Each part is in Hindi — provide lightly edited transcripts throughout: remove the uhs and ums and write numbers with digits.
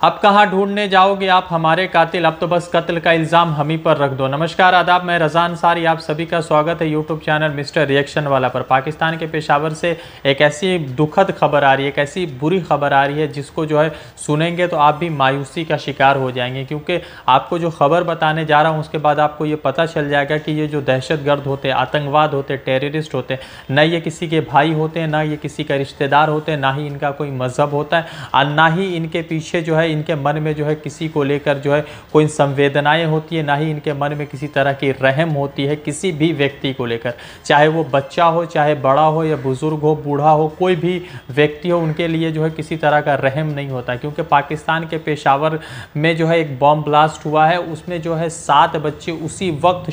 अब कहाँ ढूंढने जाओगे आप हमारे कातिल, अब तो बस कत्ल का इल्ज़ाम हम ही पर रख दो। नमस्कार आदाब, मैं रज़ा अंसारी, आप सभी का स्वागत है यूट्यूब चैनल मिस्टर रिएक्शन वाला पर। पाकिस्तान के पेशावर से एक ऐसी दुखद खबर आ रही है, एक ऐसी बुरी खबर आ रही है जिसको जो है सुनेंगे तो आप भी मायूसी का शिकार हो जाएंगे, क्योंकि आपको जो खबर बताने जा रहा हूँ उसके बाद आपको ये पता चल जाएगा कि ये जो दहशतगर्द होते हैं, आतंकवाद होते हैं, टेररिस्ट होते हैं, न ये किसी के भाई होते हैं, ना ये किसी का रिश्तेदार होते हैं, ना ही इनका कोई मजहब होता है और ना ही इनके पीछे जो है इनके मन में जो है किसी को लेकर जो है कोई संवेदनाएं होती है, ना ही इनके मन में किसी तरह की रहम होती है किसी भी व्यक्ति को लेकर, चाहे वो बच्चा हो, चाहे बड़ा हो या बुजुर्ग हो, बूढ़ा हो, कोई भी व्यक्ति हो, उनके लिए जो है किसी तरह का रहम नहीं होता। क्योंकि पाकिस्तान के पेशावर में जो है एक बॉम्ब ब्लास्ट हुआ है, उसमें जो है 7 बच्चे उसी वक्त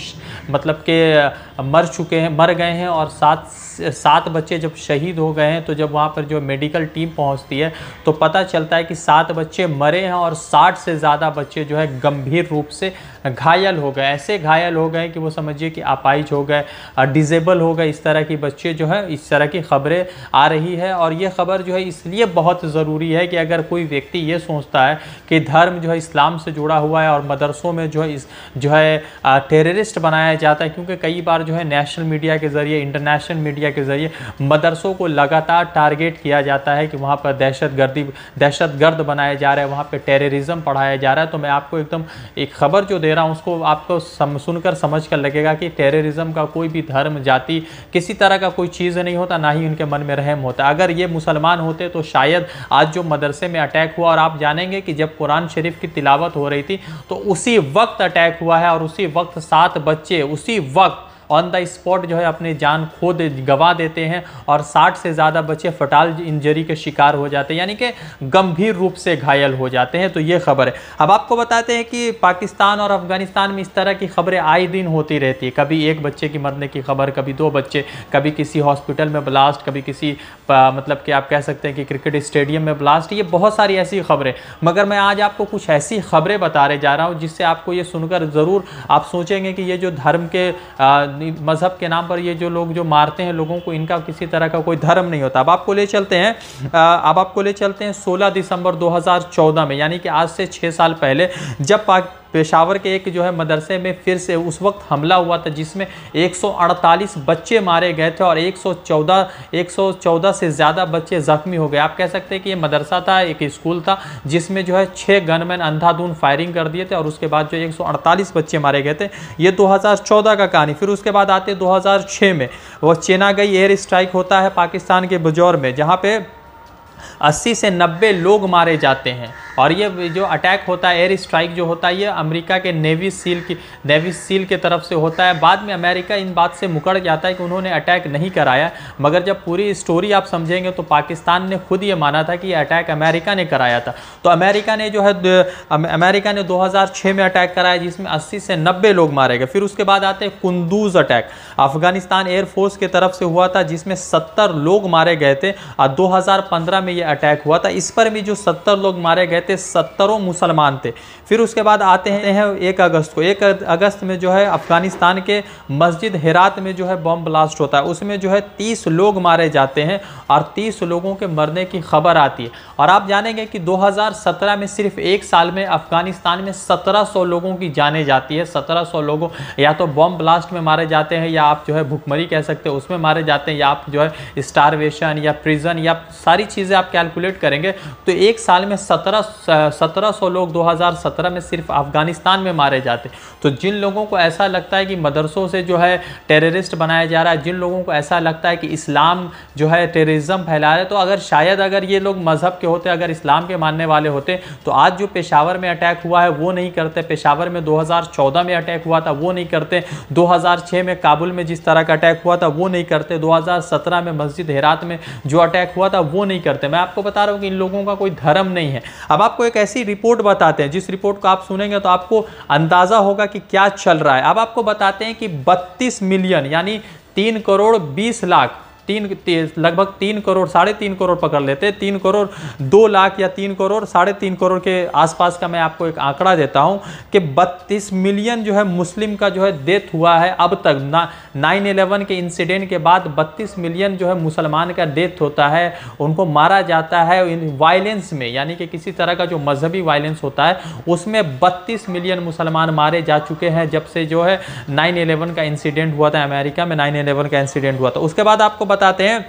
मतलब के मर गए हैं और 7 बच्चे जब शहीद हो गए हैं तो जब वहाँ पर जो मेडिकल टीम पहुँचती है तो पता चलता है कि 7 बच्चे मरे हैं और 60 से ज़्यादा बच्चे जो है गंभीर रूप से घायल हो गए। ऐसे घायल हो गए कि वो समझिए कि अपाहिज हो गए, डिसेबल हो गए। इस तरह की बच्चे जो है, इस तरह की खबरें आ रही है और ये खबर जो है इसलिए बहुत ज़रूरी है कि अगर कोई व्यक्ति ये सोचता है कि धर्म जो है इस्लाम से जुड़ा हुआ है और मदरसों में जो है टेररिस्ट बनाया जाता है, क्योंकि कई बार जो है नेशनल मीडिया के ज़रिए, इंटरनेशनल मीडिया के ज़रिए मदरसों को लगातार टारगेट किया जाता है कि वहाँ पर दहशतगर्द बनाया जा रहा है, वहाँ पर टेररिज्म पढ़ाया जा रहा है। तो मैं आपको एकदम एक खबर जो दे रहा हूँ उसको आपको सुनकर समझ कर लगेगा कि टेररिज्म का कोई भी धर्म, जाति, किसी तरह का कोई चीज़ नहीं होता, ना ही उनके मन में रहम होता। अगर ये मुसलमान होते तो शायद आज जो मदरसे में अटैक हुआ, और आप जानेंगे कि जब कुरान शरीफ की तिलावत हो रही थी तो उसी वक्त अटैक हुआ है और उसी वक्त 7 बच्चे उसी वक्त ऑन द स्पॉट जो है अपनी जान गंवा देते हैं और 60 से ज़्यादा बच्चे फटाल इंजरी के शिकार हो जाते हैं, यानी कि गंभीर रूप से घायल हो जाते हैं। तो ये खबर है। अब आपको बताते हैं कि पाकिस्तान और अफगानिस्तान में इस तरह की खबरें आए दिन होती रहती है। कभी एक बच्चे की मरने की खबर, कभी 2 बच्चे, कभी किसी हॉस्पिटल में ब्लास्ट, कभी किसी मतलब कि आप कह सकते हैं कि क्रिकेट स्टेडियम में ब्लास्ट। ये बहुत सारी ऐसी खबरें, मगर मैं आज आपको कुछ ऐसी खबरें बताने जा रहा हूँ जिससे आपको ये सुनकर ज़रूर आप सोचेंगे कि ये जो धर्म के मज़हब के नाम पर ये जो लोग जो मारते हैं लोगों को, इनका किसी तरह का कोई धर्म नहीं होता। अब आपको ले चलते हैं 16 दिसंबर 2014 में, यानी कि आज से 6 साल पहले, जब पेशावर के एक जो है मदरसे में फिर से उस वक्त हमला हुआ था जिसमें 148 बच्चे मारे गए थे और 114 से ज़्यादा बच्चे ज़ख्मी हो गए। आप कह सकते हैं कि ये मदरसा था, एक स्कूल था जिसमें जो है 6 गनमैन अंधाधुंध फायरिंग कर दिए थे और उसके बाद जो 148 बच्चे मारे गए थे। ये 2014 का कहानी। फिर उसके बाद आते 2006 में वो चेनागई एयर स्ट्राइक होता है पाकिस्तान के बजौर में, जहाँ पे 80 से 90 लोग मारे जाते हैं। और ये जो अटैक होता है, एयर स्ट्राइक जो होता है, ये अमेरिका के नेवी सील के तरफ से होता है। बाद में अमेरिका इन बात से मुकर जाता है कि उन्होंने अटैक नहीं कराया, मगर जब पूरी स्टोरी आप समझेंगे तो पाकिस्तान ने खुद ये माना था कि ये अटैक अमेरिका ने कराया था। तो अमेरिका ने 2006 में अटैक कराया जिसमें 80 से 90 लोग मारे गए। फिर उसके बाद आते हैं कुंदूज अटैक, अफगानिस्तान एयरफोर्स की तरफ से हुआ था जिसमें 70 लोग मारे गए थे और 2015 में ये अटैक हुआ था। इस पर भी जो 70 लोग मारे गए थे 70 मुसलमान थे। फिर उसके बाद आते हैं 1 अगस्त को। 1 अगस्त में जो है अफगानिस्तान के मस्जिद हेरात में जो है बॉम्ब ब्लास्ट होता है, उसमें जो है 30 लोग मारे जाते हैं और 30 लोगों के मरने की खबर आती है। और आप जानेंगे कि 2017 में सिर्फ 1 साल में अफगानिस्तान में 1700 लोगों की जानें जाती है। 1700 लोगों या तो बॉम्ब ब्लास्ट में मारे जाते हैं, या आप जो है भुखमरी कह सकते हैं उसमें मारे जाते हैं, या आप जो है स्टारवेशन या प्रिजन या सारी चीज़ें आप कैलकुलेट करेंगे तो 1 साल में 1700 लोग 2017 में सिर्फ अफगानिस्तान में मारे जाते। तो जिन लोगों को ऐसा लगता है कि मदरसों से जो है टेररिस्ट बनाया जा रहा है, जिन लोगों को ऐसा लगता है कि इस्लाम जो है टेररिज्म फैला रहा है, तो अगर ये लोग मज़हब के होते, अगर इस्लाम के मानने वाले होते तो आज जो पेशावर में अटैक हुआ है वो नहीं करते। पेशावर में 2014 में अटैक हुआ था वो नहीं करते। 2006 में काबुल में जिस तरह का अटैक हुआ था वो नहीं करते। 2017 में मस्जिद हेरात में जो अटैक हुआ था वो नहीं करते। मैं आपको बता रहा हूँ कि इन लोगों का कोई धर्म नहीं है। अब आपको एक ऐसी रिपोर्ट बताते हैं जिस रिपोर्ट को आप सुनेंगे तो आपको अंदाजा होगा कि क्या चल रहा है। अब आपको बताते हैं कि 32 मिलियन यानी 3 करोड़ 20 लाख लगभग 3 करोड़ 3.5 करोड़ पकड़ लेते हैं, 3 करोड़ 2 लाख या 3 करोड़ 3.5 करोड़ के आसपास का मैं आपको एक आंकड़ा देता हूं कि 32 मिलियन जो है मुस्लिम का जो है डेथ हुआ है अब तक। 9/11 के इंसिडेंट के बाद 32 मिलियन जो है मुसलमान का डेथ होता है, उनको मारा जाता है वायलेंस में, यानी कि किसी तरह का जो मजहबी वायलेंस होता है उसमें 32 मिलियन मुसलमान मारे जा चुके हैं जब से जो है 9/11 का इंसिडेंट हुआ था, अमेरिका में 9/11 का इंसिडेंट हुआ था। उसके बाद आपको बताते हैं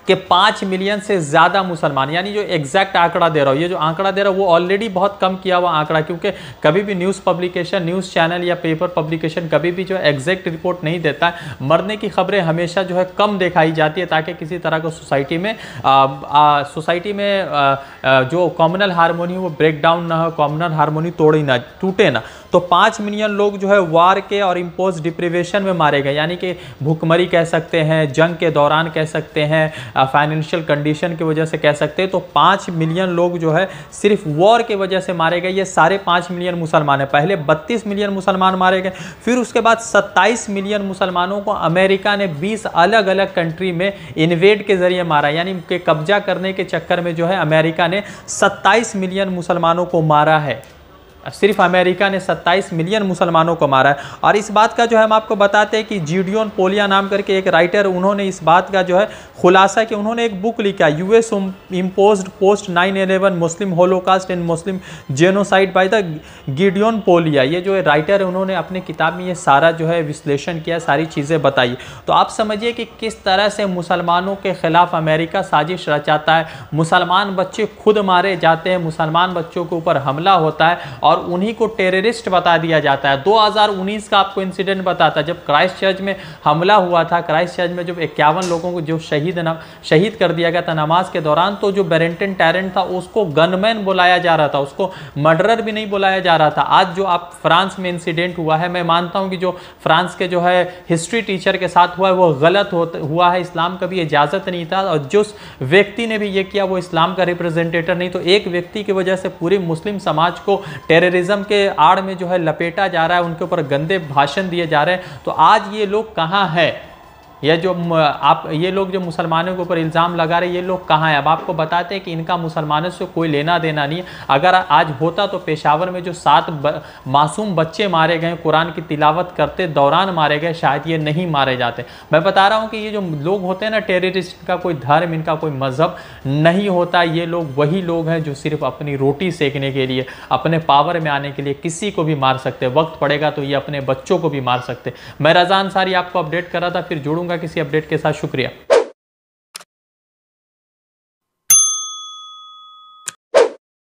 कि 5 मिलियन से ज़्यादा मुसलमान, यानी जो एग्जैक्ट आंकड़ा दे रहा हूँ, ये जो आंकड़ा दे रहा हूँ वो ऑलरेडी बहुत कम किया हुआ आंकड़ा, क्योंकि कभी भी न्यूज़ पब्लिकेशन, न्यूज़ चैनल या पेपर पब्लिकेशन कभी भी जो है एग्जैक्ट रिपोर्ट नहीं देता है। मरने की खबरें हमेशा जो है कम दिखाई जाती है ताकि किसी तरह को सोसाइटी में जो कॉम्युनल हारमोनी वो ब्रेक डाउन ना हो, कॉम्युनल हारमोनी तोड़ी ना, टूटे ना। तो 5 मिलियन लोग जो है वार के और इम्पोज डिप्रिवेशन में मारे गए, यानी कि भूखमरी कह सकते हैं, जंग के दौरान कह सकते हैं, फाइनेंशियल कंडीशन की वजह से कह सकते हैं। तो 5 मिलियन लोग जो है सिर्फ वॉर की वजह से मारे गए। ये सारे 5 मिलियन मुसलमान है। पहले 32 मिलियन मुसलमान मारे गए, फिर उसके बाद 27 मिलियन मुसलमानों को अमेरिका ने 20 अलग अलग कंट्री में इन्वेड के जरिए मारा, यानी कि कब्जा करने के चक्कर में जो है अमेरिका ने 27 मिलियन मुसलमानों को मारा है। सिर्फ अमेरिका ने 27 मिलियन मुसलमानों को मारा है। और इस बात का जो है हम आपको बताते हैं कि जिडियोन पोलिया नाम करके एक राइटर, उन्होंने इस बात का जो है खुलासा कि उन्होंने एक बुक लिखा, US imposed post 9/11 Muslim Holocaust and Muslim genocide by the Gideon polio. ये जो है राइटर है, उन्होंने अपनी किताब में ये सारा जो है विश्लेषण किया, सारी चीज़ें बताई। तो आप समझिए कि किस तरह से मुसलमानों के खिलाफ अमेरिका साजिश रचाता है। मुसलमान बच्चे खुद मारे जाते हैं, मुसलमान बच्चों के ऊपर हमला होता है और उन्हीं को टेररिस्ट बता दिया जाता है। 2019 का आपको इंसिडेंट बताता, जब क्राइस्ट चर्च में हमला हुआ था, क्राइस्ट चर्च में जब 51 लोगों को जो शहीद कर दिया गया था नमाज के दौरान, तो जो बेरेंटन टैरेंट था उसको गनमैन बुलाया जा रहा था, उसको मर्डरर भी नहीं बुलाया जा रहा था। आज जो आप फ्रांस में इंसिडेंट हुआ है, मैं मानता हूं कि जो फ्रांस के जो है हिस्ट्री टीचर के साथ हुआ है वो गलत हुआ है, इस्लाम का भी इजाजत नहीं था, और जिस व्यक्ति ने भी ये किया वो इस्लाम का रिप्रेजेंटेटर नहीं। तो एक व्यक्ति की वजह से पूरी मुस्लिम समाज को टेररिज्म के आड़ में जो है लपेटा जा रहा है, उनके ऊपर गंदे भाषण दिए जा रहे हैं। तो आज ये लोग कहाँ हैं? ये लोग जो मुसलमानों के ऊपर इल्ज़ाम लगा रहे हैं, ये लोग कहाँ हैं? अब आपको बताते हैं कि इनका मुसलमानों से कोई लेना देना नहीं है। अगर आज होता तो पेशावर में जो 7 मासूम बच्चे मारे गए कुरान की तिलावत करते दौरान मारे गए, शायद ये नहीं मारे जाते। मैं बता रहा हूँ कि ये जो लोग होते हैं ना टेररिस्ट, इनका कोई धर्म, इनका कोई मजहब नहीं होता। ये लोग वही लोग हैं जो सिर्फ अपनी रोटी सेकने के लिए, अपने पावर में आने के लिए किसी को भी मार सकते। वक्त पड़ेगा तो ये अपने बच्चों को भी मार सकते। मैं रज़ा अंसारी आपको अपडेट कर रहा था, फिर जुड़ूंगा किसी अपडेट के साथ। शुक्रिया।